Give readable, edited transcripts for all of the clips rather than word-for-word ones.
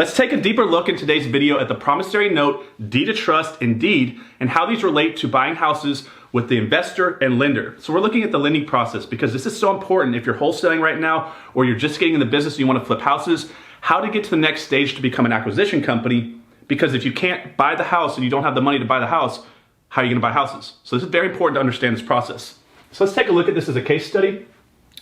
Let's take a deeper look in today's video at the promissory note, deed of trust, and deed, and how these relate to buying houses with the investor and lender. So we're looking at the lending process because this is so important if you're wholesaling right now or you're just getting in the business and you want to flip houses, how to get to the next stage to become an acquisition company. Because if you can't buy the house and you don't have the money to buy the house, how are you going to buy houses? So this is very important to understand this process. So let's take a look at this as a case study.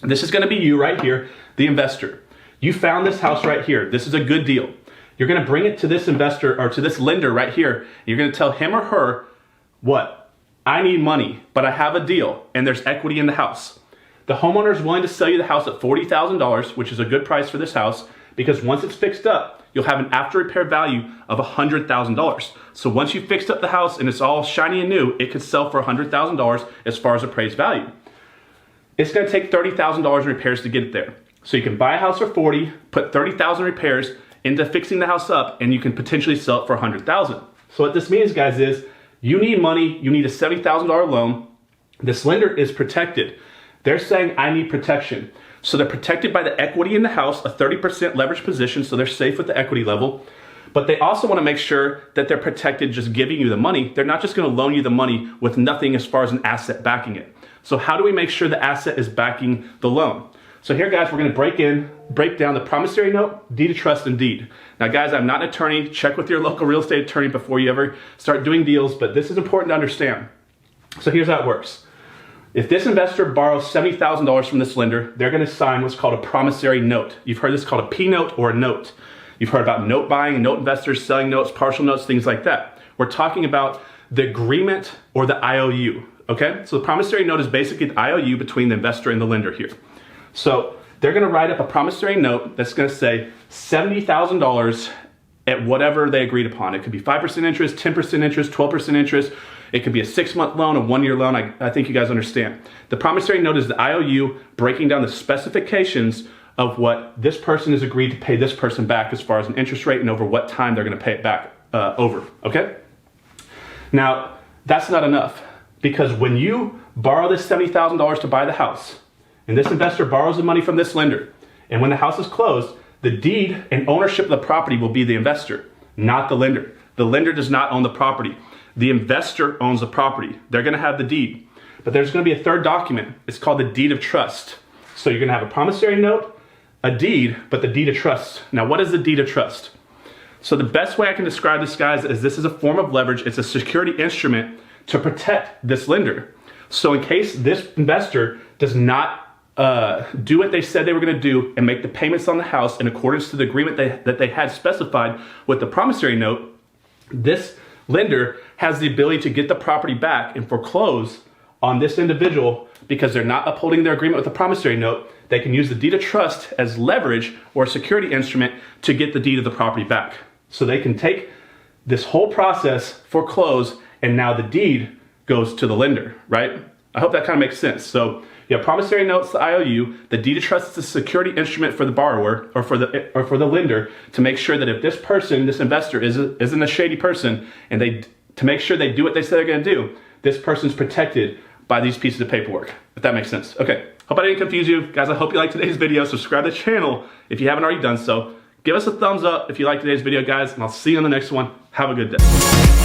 This is going to be you right here, the investor. You found this house right here. This is a good deal. You're going to bring it to this investor or to this lender right here. You're going to tell him or her, what? I need money, but I have a deal and there's equity in the house. The homeowner is willing to sell you the house at $40,000, which is a good price for this house, because once it's fixed up, you'll have an after repair value of $100,000. So once you fixed up the house and it's all shiny and new, it could sell for $100,000 as far as appraised value. It's going to take $30,000 in repairs to get it there. So you can buy a house for $40,000, put $30,000 repairs into fixing the house up, and you can potentially sell it for $100,000. So what this means, guys, is you need money. You need a $70,000 loan. This lender is protected. They're saying, I need protection. So they're protected by the equity in the house, a 30% leverage position, so they're safe with the equity level. But they also want to make sure that they're protected just giving you the money. They're not just going to loan you the money with nothing as far as an asset backing it. So how do we make sure the asset is backing the loan? So here, guys, we're going to break down the promissory note, deed of trust, and deed. Now, guys, I'm not an attorney. Check with your local real estate attorney before you ever start doing deals, but this is important to understand. So here's how it works. If this investor borrows $70,000 from this lender, they're going to sign what's called a promissory note. You've heard this called a P note or a note. You've heard about note buying, note investors, selling notes, partial notes, things like that. We're talking about the agreement or the IOU, okay? So the promissory note is basically the IOU between the investor and the lender here. So they're going to write up a promissory note that's going to say $70,000 at whatever they agreed upon. It could be 5% interest, 10% interest, 12% interest. It could be a 6-month loan, a 1-year loan. I think you guys understand. The promissory note is the IOU breaking down the specifications of what this person has agreed to pay this person back as far as an interest rate and over what time they're going to pay it back over, okay? Now, that's not enough, because when you borrow this $70,000 to buy the house, and this investor borrows the money from this lender, and when the house is closed, the deed and ownership of the property will be the investor, not the lender. The lender does not own the property. The investor owns the property. They're going to have the deed. But there's going to be a third document. It's called the deed of trust. So you're going to have a promissory note, a deed, but the deed of trust. Now, what is the deed of trust? So the best way I can describe this, guys, is this is a form of leverage. It's a security instrument to protect this lender. So in case this investor does not do what they said they were going to do and make the payments on the house in accordance to the agreement that they had specified with the promissory note, this lender has the ability to get the property back and foreclose on this individual because they're not upholding their agreement with the promissory note. They can use the deed of trust as leverage or a security instrument to get the deed of the property back. So they can take this whole process, foreclose, and now the deed goes to the lender, right? I hope that kind of makes sense. So you have promissory notes, the IOU, the deed of trust is the security instrument for the borrower or for the lender to make sure that if this person, this investor isn't a shady person, and to make sure they do what they say they're going to do, this person's protected by these pieces of paperwork, if that makes sense. Okay, hope I didn't confuse you. Guys, I hope you liked today's video. Subscribe to the channel if you haven't already done so. Give us a thumbs up if you liked today's video, guys, and I'll see you on the next one. Have a good day.